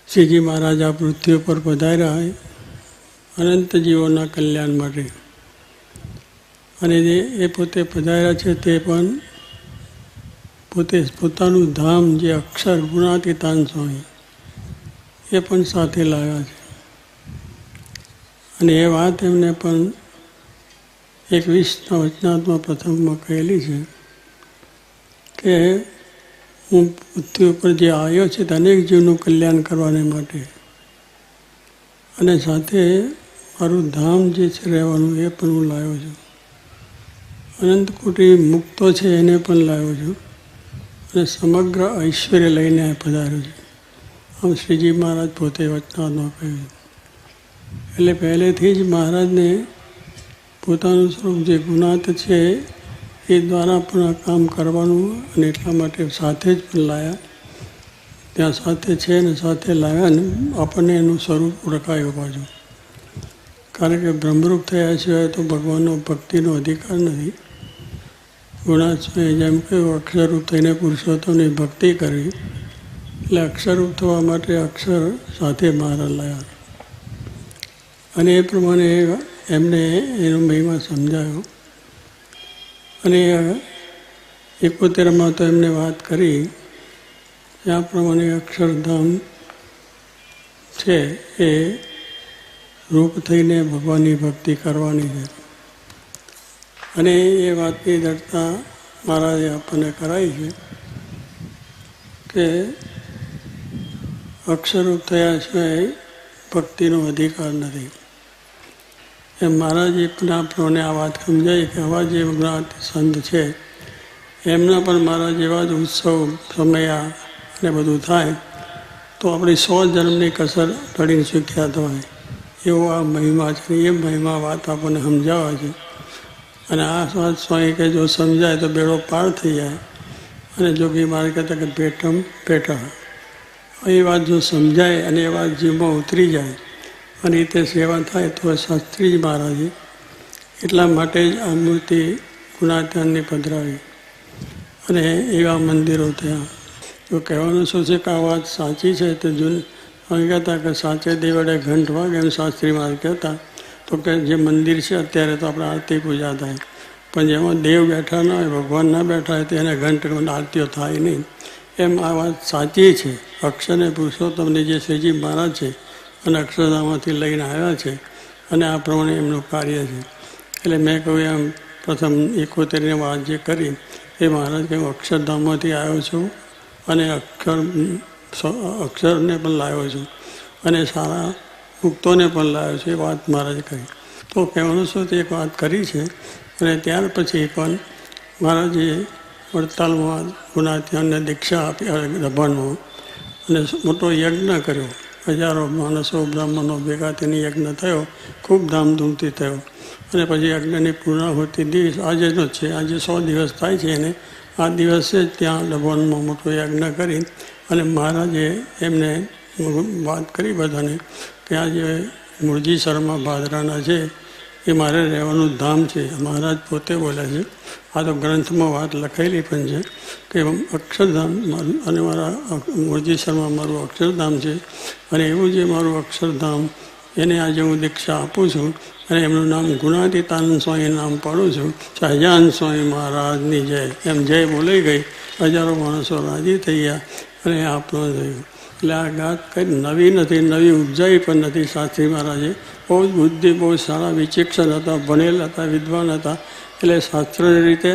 શ્રીજી મહારાજ આ પૃથ્વી પર પધાર્યા અનંત જીવોના કલ્યાણ માટે. અને એ પોતે પધાર્યા છે તે પણ પોતે પોતાનું ધામ જે અક્ષર ગુણાતીતાન સ્વામી એ પણ સાથે લાવ્યા છે. અને એ વાત એમને પણ 21ના વચનાત્મા પ્રથમમાં કહેલી છે કે હું પૃથ્વી ઉપર જે આવ્યો છે તે અનેક જીવનું કલ્યાણ કરવાને માટે, અને સાથે મારું ધામ જે છે રહેવાનું એ પણ હું લાવ્યો છું. અનંત કોટી મુક્તો છે એને પણ લાવ્યો છું, અને સમગ્ર ઐશ્વર્ય લઈને પધાર્યો છું. આમ શ્રીજી મહારાજ પોતે વચનાત્મા કહ્યું. એટલે પહેલેથી જ મહારાજને પોતાનું સ્વરૂપ જે ગુણાત છે એ દ્વારા પણ આ કામ કરવાનું, અને એટલા માટે સાથે જ પણ લાવ્યા. ત્યાં સાથે છે ને સાથે લાવ્યા ને આપણને એનું સ્વરૂપ ઓળખાયું પાછું. કારણ કે બ્રહ્મરૂપ થયા સિવાય તો ભગવાનનો ભક્તિનો અધિકાર નથી. ગુણાત જેમ કહ્યું અક્ષરરૂપ થઈને પુરુષોત્તમની ભક્તિ કરવી, એટલે અક્ષરરૂપ થવા માટે અક્ષર સાથે મહારાજ લાવ્યા. અને એ પ્રમાણે એમને એનો મહિમા સમજાયો. અને 71માં તો એમને વાત કરી આ પ્રમાણે અક્ષરધામ છે એ રૂપ થઈને ભગવાનની ભક્તિ કરવાની છે. અને એ વાતની દળતા મહારાજે આપણને કરાવી છે કે અક્ષરરૂપ થયા સિવાય ભક્તિનો અધિકાર નથી. એમ મહારાજે પણ આપણને આ વાત સમજાય કે આવા જે જ્ઞાત સંત છે એમના પણ મારા જેવા જ ઉત્સવ સમયા અને બધું થાય તો આપણી 100 જન્મની કસર ઢળીને શીખ્યા હોય એવો આ મહિમા છે. એ મહિમા વાત આપણને સમજાવે છે. અને આ વાત સ્વામી કે જો સમજાય તો બેડો પાર થઈ જાય. અને જોગી મહારાજ કહેતા કે પેટમ પેટા, એ વાત જો સમજાય અને એ વાત જીવમાં ઉતરી જાય અને રીતે સેવા થાય તો શાસ્ત્રીજી મહારાજે એટલા માટે જ આ મૂર્તિ ગુણાત્યાનની પધરાવી અને એવા મંદિરો થયા. તો કહેવાનું શું છે કે આ વાત સાચી છે. તો અમે કહેતા કે સાચે દેવડે ઘંટ વાગે એમ શાસ્ત્રી મહારાજ કહેતા. તો કે જે મંદિર છે અત્યારે તો આપણે આરતી પૂજા થાય, પણ જેમાં દેવ બેઠા ના હોય, ભગવાન ના બેઠા હોય તો એને ઘંટ આરતીઓ થાય નહીં. એમ આ વાત સાચી છે. અક્ષરને પુરુષોત્તમની જે શ્રીજી મહારાજ છે અને અક્ષરધામમાંથી લઈને આવ્યા છે અને આ પ્રમાણે એમનું કાર્ય છે. એટલે મેં કહ્યું એમ પ્રથમ 71ની વાત જે કરી એ મહારાજ કહ્યું અક્ષરધામમાંથી આવ્યો છું અને અક્ષરને પણ લાવ્યો છું અને સારા મુક્તોને પણ લાવ્યો છું, એ વાત મહારાજે કહી. તો કહેવાનું શું તે એક વાત કરી છે. અને ત્યાર પછી પણ મહારાજે વડતાલમાં ગુણાત્યાનને દીક્ષા આપી દભાણમાં, અને મોટો યજ્ઞ કર્યો. હજારો માણસો બ્રાહ્મણો ભેગા તેની યજ્ઞ થયો, ખૂબ ધામધૂમથી થયો. અને પછી યજ્ઞની પૂર્ણાહુતિ દિવસ આજેનો જ છે. આજે 100 દિવસ થાય છે એને આ દિવસે જ ત્યાં દભાણમાં મોટો યજ્ઞ કરી અને મહારાજે એમને વાત કરી બધાને કે આ જે મૂળજી શર્મા ભાદરાના છે એ મારે રહેવાનું ધામ છે. મહારાજ પોતે બોલે છે. આ તો ગ્રંથમાં વાત લખાયેલી પણ છે કે અક્ષરધામ અને મારા મૂળજી શર્મા મારું અક્ષરધામ છે. અને એવું જે મારું અક્ષરધામ એને આજે હું દીક્ષા આપું છું અને એમનું નામ ગુણાતીતાનંદ સ્વામી નામ પાડું છું. સહજાનંદ સ્વામી મહારાજની જય. એમ જય બોલાઈ ગઈ. હજારો માણસો રાજી થઈ ગયા અને આપણો થયું. એટલે આ વાત કંઈ નવી નથી, નવી ઉપજાઈ પણ નથી. શાસ્ત્રી મહારાજે બહુ જ બુદ્ધિ, બહુ સારા વિચક્ષણ હતા, ભણેલ હતા, વિદ્વાન હતા. એટલે શાસ્ત્રની રીતે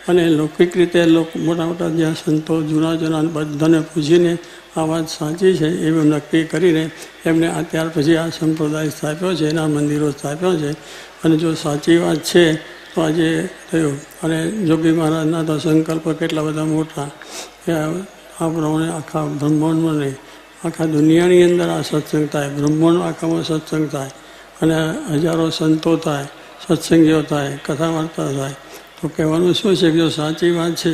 અને લૌકિક રીતે મોટા મોટા જ્યાં સંતો જૂના બધાને પૂછીને આ વાત સાચી છે એવું નક્કી કરીને એમને ત્યાર પછી આ સંપ્રદાય સ્થાપ્યો છે, એના મંદિરો સ્થાપ્યો છે. અને જો સાચી વાત છે તો આજે થયું. અને જોગી મહારાજના તો સંકલ્પ કેટલા બધા મોટા કે આ પ્રમાણે આખા બ્રહ્માંડમાં નહીં, આખા દુનિયાની અંદર આ સત્સંગ થાય, બ્રહ્માંડ આખામાં સત્સંગ થાય અને હજારો સંતો થાય, સત્સંગીઓ થાય, કથા વાર્તા થાય. તો કહેવાનું શું છે કે જો સાચી વાત છે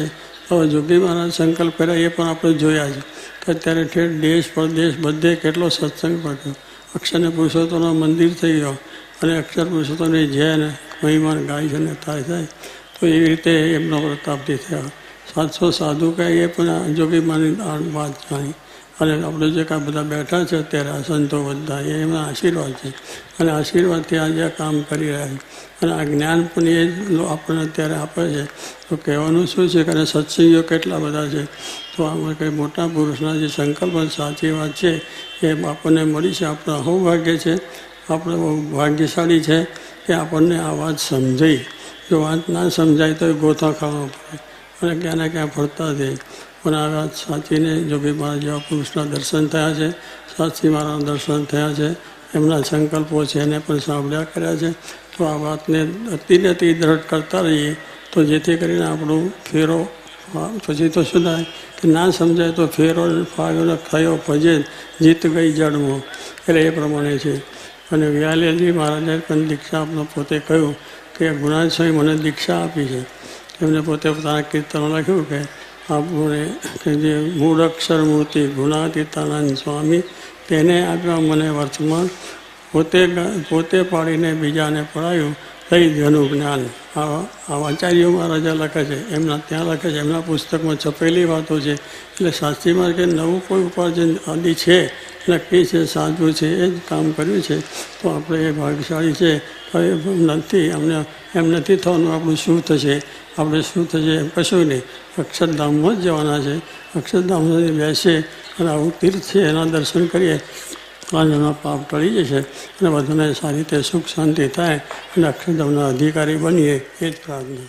તો જોગી મહારાજ સંકલ્પ કર્યા એ પણ આપણે જોયા છે કે અત્યારે ઠેઠ દેશ પરદેશ બધે કેટલો સત્સંગ પડ્યો. અક્ષરને પુરુષોત્તમનું મંદિર થઈ ગયો અને અક્ષર પુરુષોત્તમની જય અને મહિમાન ગાય છે ને થાય. તો એવી રીતે એમનો પ્રતાપથી થયા. 700 સાધુ કહે એ પણ જોગી માની વાત જાણી. અને આપણે જે કાંઈ બધા બેઠા છે અત્યારે આ સંતો બધા એમના આશીર્વાદ છે અને આશીર્વાદથી આજે આ કામ કરી રહ્યા છે અને આ જ્ઞાન પણ એ આપણને અત્યારે આપે છે. તો કહેવાનું શું છે કે સત્સંગીઓ કેટલા બધા છે. તો આમાં કંઈ મોટા પુરુષના જે સંકલ્પ સાચી વાત છે એ આપણને મળી છે. આપણું સૌભાગ્ય છે, આપણે બહુ ભાગ્યશાળી છે કે આપણને આ વાત સમજાઈ. જો વાત ના સમજાય તો ગોથા ખાવા પડે અને ક્યાં ને ક્યાં ફરતા જાય. પણ આ વાત સાચીને જોગી મહારાજ જેવા પુરુષના દર્શન થયા છે, સાચી મહારાજના દર્શન થયા છે, એમના સંકલ્પો છે એને પણ સાંભળ્યા કર્યા છે. તો આ વાતને અતિને અતિ દ્રઢ કરતા રહીએ તો જેથી કરીને આપણું ફેરો પછી તો શું થાય કે ના સમજાય તો ફેરો ફાવ્યો થયો ભજે જીત ગઈ જડમાં, એટલે એ પ્રમાણે છે. અને વ્યાલેજી મહારાજે પણ દીક્ષા આપનો પોતે કહ્યું કે ગુણાજ સ્વામી મને દીક્ષા આપી છે. એમને પોતે પોતાના કીર્તનો લખ્યું કે આપણે કે જે મૂળ અક્ષર મૂર્તિ ગુણાતીતાનંદ સ્વામી તેને આપ્યા મને વર્તમાન, પોતે પાડીને બીજાને પડાયું લઈ જેનું જ્ઞાન. આ આચાર્યો મહારાજા લખે છે, એમના ત્યાં લખે છે, એમના પુસ્તકમાં છપેલી વાતો છે. એટલે સાચીમાં કે નવું કોઈ ઉપાર્જન આદિ છે નક્કી છે, સાચું છે, એ જ કામ કર્યું છે. તો આપણે એ ભાગ્યશાળી છે. નથી અમને એમ નથી થવાનું આપણું શું થશે, આપણે શું થશે એમ કશું નહીં. અક્ષરધામમાં જ જવાના છે. અક્ષરધામમાં બેસે અને આવું તીર્થ છે એના દર્શન કરીએ એના પાપ ટળી જશે અને બધાને સારી રીતે સુખ શાંતિ થાય અને અક્ષરધામના અધિકારી બનીએ એ જ પ્રાર્થના.